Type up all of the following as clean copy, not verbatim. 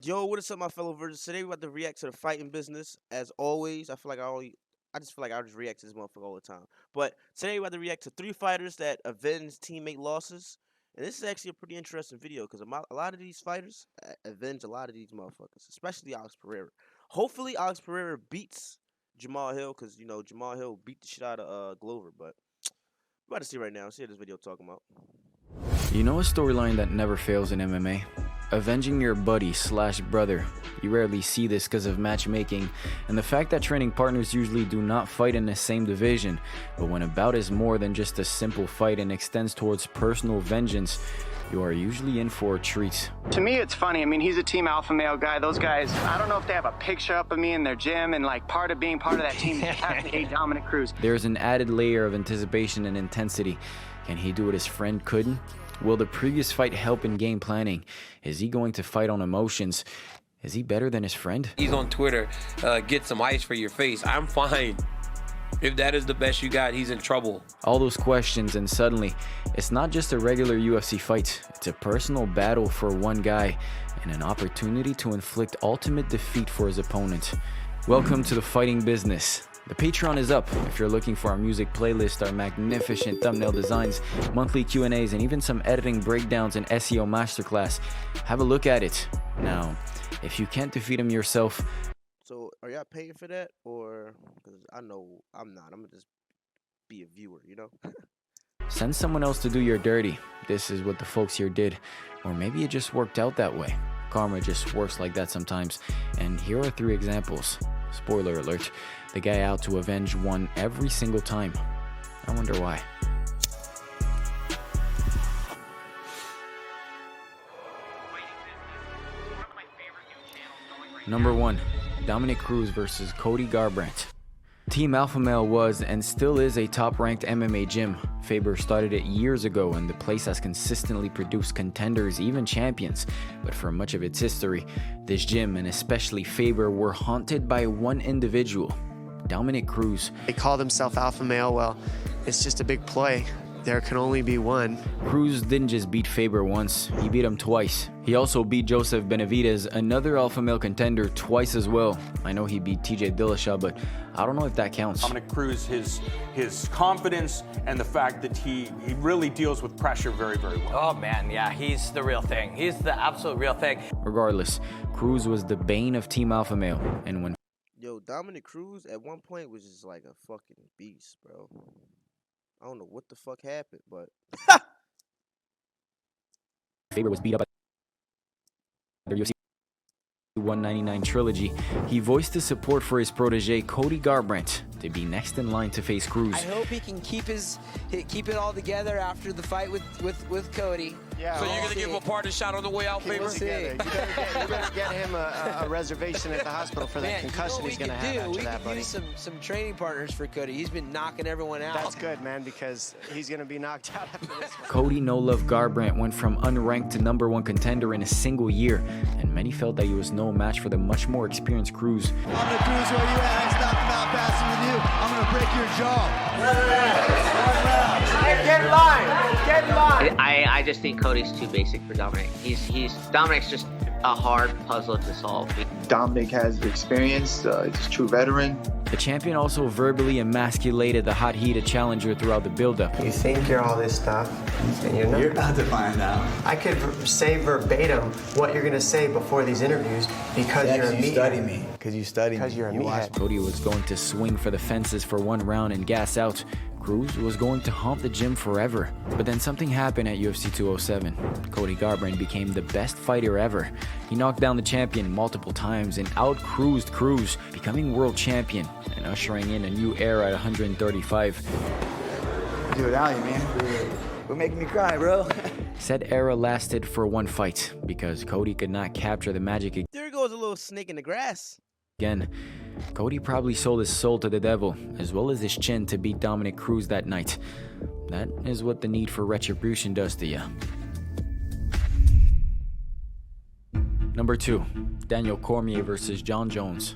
Yo, what is up, my fellow virgins? Today we're about to react to the fighting business. As always, I just feel like I just react to this motherfucker all the time. But today we're about to react to 3 fighters that avenge teammate losses. And this is actually a pretty interesting video because a lot of these fighters avenge a lot of these motherfuckers, especially Alex Pereira. Hopefully, Alex Pereira beats Jamal Hill because, Jamal Hill beat the shit out of Glover. But we're about to see right now. See what this video talking about. You know a storyline that never fails in MMA? Avenging your buddy slash brother. You rarely see this because of matchmaking and the fact that training partners usually do not fight in the same division, but when a bout is more than just a simple fight and extends towards personal vengeance, you are usually in for a treat. To me, it's funny. I mean, he's a team alpha male guy. Those guys, I don't know if they have a picture up of me in their gym, and like part of being part of that team, you have to hate Dominic Cruz. There's an added layer of anticipation and intensity. Can he do what his friend couldn't? Will the previous fight help in game planning? Is he going to fight on emotions? Is he better than his friend? He's on Twitter, get some ice for your face. I'm fine. If that is the best you got, he's in trouble. All those questions, and suddenly, it's not just a regular UFC fight. It's a personal battle for one guy and an opportunity to inflict ultimate defeat for his opponent. Welcome to the fighting business. The Patreon is up if you're looking for our music playlist, our magnificent thumbnail designs, monthly Q&As, and even some editing breakdowns and SEO masterclass. Have a look at it. Now, if you can't defeat him yourself... So, are y'all paying for that? Or, because I know I'm not. I'm going to just be a viewer, Send someone else to do your dirty. This is what the folks here did. Or maybe it just worked out that way. Karma just works like that sometimes. And here are 3 examples. Spoiler alert. The guy out to avenge one every single time. I wonder why. Number 1. Dominic Cruz versus Cody Garbrandt. Team Alpha Male was and still is a top-ranked MMA gym. Faber started it years ago, and the place has consistently produced contenders, even champions. But for much of its history, this gym, and especially Faber, were haunted by one individual, Dominic Cruz. He called himself alpha male. Well, it's just a big play. There can only be one. Cruz didn't just beat Faber once, he beat him twice. He also beat Joseph Benavidez, another alpha male contender, twice as well. I know he beat TJ Dillashaw, but I don't know if that counts. Dominic Cruz, his confidence and the fact that he really deals with pressure very, very well. Oh man, yeah, he's the real thing. He's the absolute real thing. Regardless, Cruz was the bane of Team Alpha Male, and when Dominic Cruz at one point was just like a fucking beast, bro. I don't know what the fuck happened, but Faber was beat up by the UFC 199 trilogy, he voiced his support for his protege Cody Garbrandt to be next in line to face Cruz. I hope he can keep it all together after the fight with Cody. Yeah. So you're gonna give him a parting shot on the way out, Faber? You better get him a reservation at the hospital for that concussion he's gonna have after that, buddy. We can use some training partners for Cody. He's been knocking everyone out. That's good, man, because he's gonna be knocked out after this one. Cody No Love Garbrandt went from unranked to #1 contender in a single year, and many felt that he was no match for the much more experienced Cruz. I'm gonna cruise where you at. I stopped him out passing with you. I'm gonna break your jaw. Get in line! Get in line! I just think Cody's too basic for Dominic. Dominic's just a hard puzzle to solve. Dominic has experience, he's a true veteran. The champion also verbally emasculated the hot-heated challenger throughout the build-up. You think you're all this stuff, and you're not. You're about to find out. I could say verbatim what you're gonna say before these interviews because you're a meathead. study me. Because you study me. Because you're a meathead. Cody was going to swing for the fences for one round and gas out. Cruz was going to haunt the gym forever. But then something happened at UFC 207. Cody Garbrandt became the best fighter ever. He knocked down the champion multiple times and out-cruised Cruz, becoming world champion and ushering in a new era at 135. Do it out, man. We're making me cry, bro. Said era lasted for one fight because Cody could not capture the magic there goes a little snake in the grass. again. Cody probably sold his soul to the devil, as well as his chin, to beat Dominic Cruz that night. That is what the need for retribution does to you. Number 2, Daniel Cormier versus John Jones.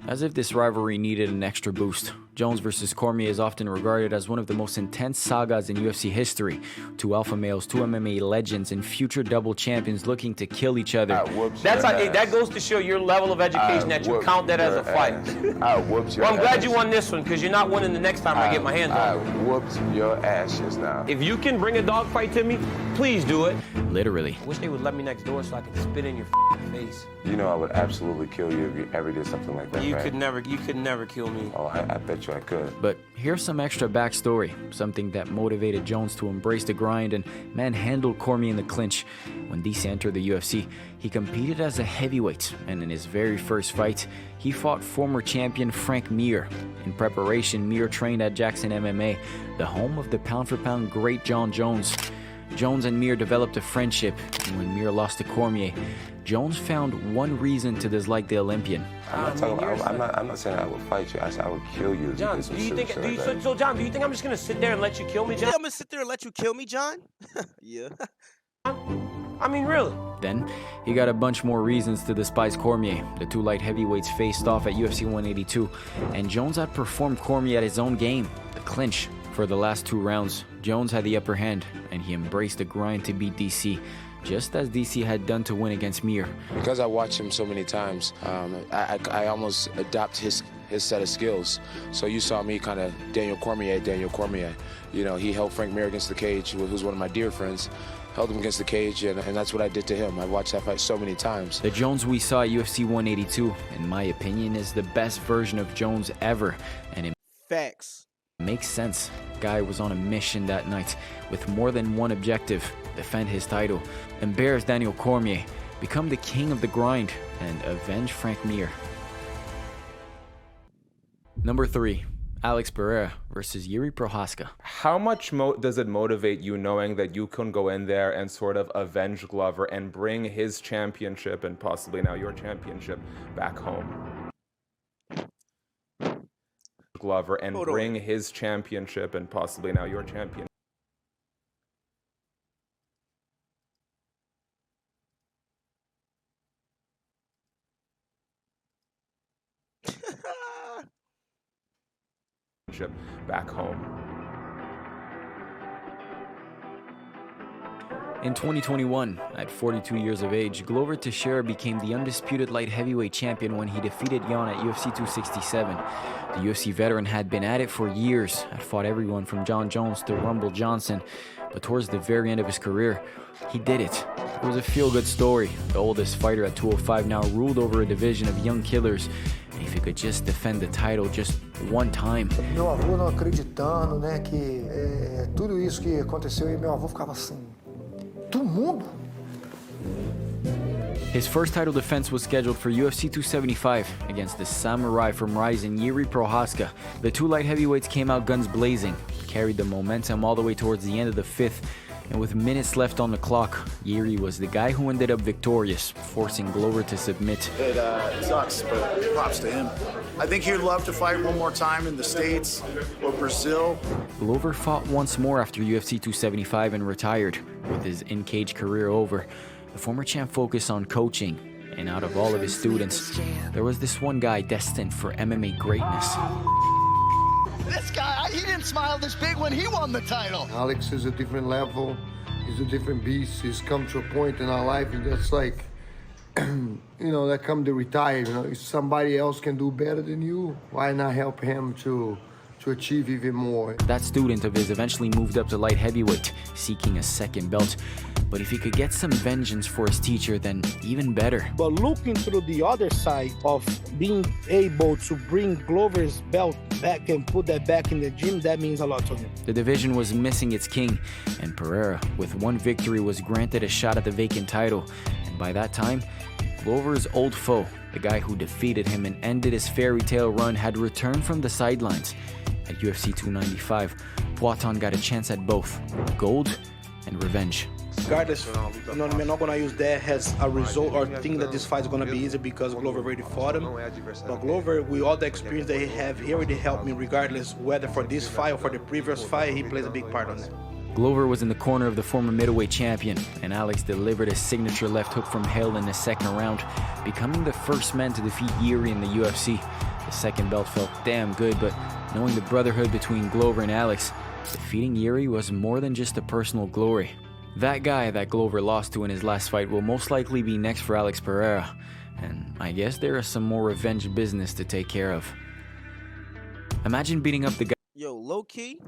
As if this rivalry needed an extra boost, Jones versus Cormier is often regarded as one of the most intense sagas in UFC history. Two alpha males, two MMA legends, and future double champions looking to kill each other. That goes to show your level of education that you count that as a fight. Well, I'm glad you won this one because you're not winning the next time I get my hands on I you. whooped your ass just now. If you can bring a dog fight to me, please do it. Literally. I wish they would let me next door so I could spit in your face. You know I would absolutely kill you if you ever did something like that, You right? could never kill me. Oh, I bet you I could. But here's some extra backstory, something that motivated Jones to embrace the grind and manhandle Cormier in the clinch. When DC entered the UFC, he competed as a heavyweight, and in his very first fight, he fought former champion Frank Mir. In preparation, Mir trained at Jackson MMA, the home of the pound-for-pound great John Jones. Jones and Mir developed a friendship, and when Mir lost to Cormier, Jones found one reason to dislike the Olympian. I'm not saying I would fight you. I said I would kill you. John, do you think I'm just gonna sit there and let you kill me, You John? think I'm gonna sit there and let you kill me, John? Yeah. I mean, really? Then, he got a bunch more reasons to despise Cormier. The two light heavyweights faced off at UFC 182, and Jones outperformed Cormier at his own game, the clinch. For the last 2 rounds, Jones had the upper hand, and he embraced the grind to beat DC, just as DC had done to win against Mir. Because I watched him so many times, I almost adopt his set of skills. So you saw me kind of Daniel Cormier. You know, he held Frank Mir against the cage, who's one of my dear friends. Held him against the cage, and that's what I did to him. I watched that fight so many times. The Jones we saw at UFC 182, in my opinion, is the best version of Jones ever, and it Facts. makes sense. Guy was on a mission that night with more than one objective: defend his title, embarrass Daniel Cormier, become the king of the grind, and avenge Frank Mir. Number 3, Alex Pereira versus Yuri Prochazka. How much does it motivate you knowing that you can go in there and sort of avenge Glover and bring his championship and possibly now your championship back home? Glover and bring his championship and possibly now your championship. Back home. In 2021, at 42 years of age, Glover Teixeira became the undisputed light heavyweight champion when he defeated Jan at UFC 267. The UFC veteran had been at it for years, had fought everyone from John Jones to Rumble Johnson, but towards the very end of his career, he did it. It was a feel-good story. The oldest fighter at 205 now ruled over a division of young killers, and if he could just defend the title just one time. Meu avô não acreditando, né, que tudo isso que aconteceu e meu avô ficava assim, do mundo. His first title defense was scheduled for UFC 275 against the samurai from Ryzen, Yuri Prochazka. The two light heavyweights came out guns blazing, carried the momentum all the way towards the end of the 5th, and with minutes left on the clock, Yuri was the guy who ended up victorious, forcing Glover to submit. It sucks, but props to him. I think he'd love to fight one more time in the States or Brazil. Glover fought once more after UFC 275 and retired. With his in-cage career over, the former champ focused on coaching, and out of all of his students, there was this one guy destined for MMA greatness. This guy, he didn't smile this big when he won the title. Alex is a different level. He's a different beast. He's come to a point in our life that's like, that come to retire. If somebody else can do better than you, why not help him to achieve even more? That student of his eventually moved up to light heavyweight, seeking a second belt. But if he could get some vengeance for his teacher, then even better. But looking through the other side of being able to bring Glover's belt back and put that back in the gym, that means a lot to him. The division was missing its king, and Pereira, with one victory, was granted a shot at the vacant title. And by that time, Glover's old foe, the guy who defeated him and ended his fairy tale run, had returned from the sidelines. At UFC 295, Poatan got a chance at both gold and revenge. Regardless, we're not going to use that as a result or think that this fight is going to be easy because Glover already fought him. But Glover, with all the experience that he already helped me regardless, whether for this fight or for the previous fight, he plays a big part on that. Glover was in the corner of the former middleweight champion, and Alex delivered a signature left hook from hell in the second round, becoming the first man to defeat Yuri in the UFC. The second belt felt damn good, but knowing the brotherhood between Glover and Alex, defeating Yuri was more than just a personal glory. That guy that Glover lost to in his last fight will most likely be next for Alex Pereira, and I guess there is some more revenge business to take care of. Imagine beating up the guy. Yo, low key,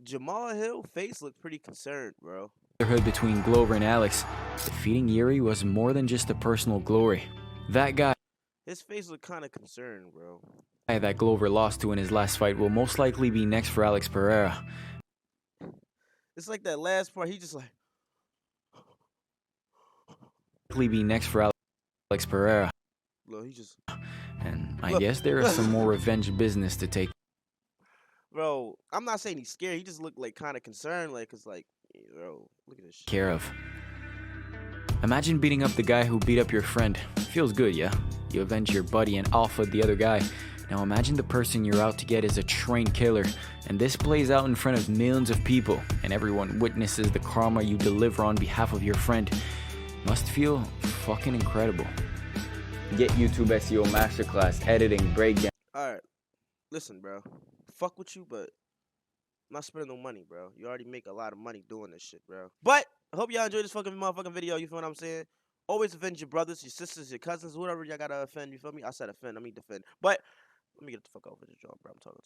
Jamal Hill face looked pretty concerned, bro. Brotherhood between Glover and Alex, defeating Yuri was more than just a personal glory. That guy. His face looked kind of concerned, bro. That Glover lost to in his last fight will most likely be next for Alex Pereira. It's like that last part, he just like. Be next for Alex Pereira. Look, he just. And I guess there is some more revenge business to take. Bro, I'm not saying he's scared. He just looked like kind of concerned, like, cause like, bro, look at this shit. Care of. Imagine beating up the guy who beat up your friend. Feels good, yeah? You avenge your buddy and alpha the other guy. Now imagine the person you're out to get is a trained killer, and this plays out in front of millions of people, and everyone witnesses the karma you deliver on behalf of your friend. Must feel fucking incredible. Get YouTube SEO Masterclass, editing, breakdown. Alright, listen, bro. Fuck with you, but I'm not spending no money, bro. You already make a lot of money doing this shit, bro. But I hope y'all enjoyed this fucking motherfucking video. You feel what I'm saying? Always avenge your brothers, your sisters, your cousins, whatever y'all gotta offend. You feel me? I said offend. I mean defend. But let me get the fuck over this joint, bro. I'm talking to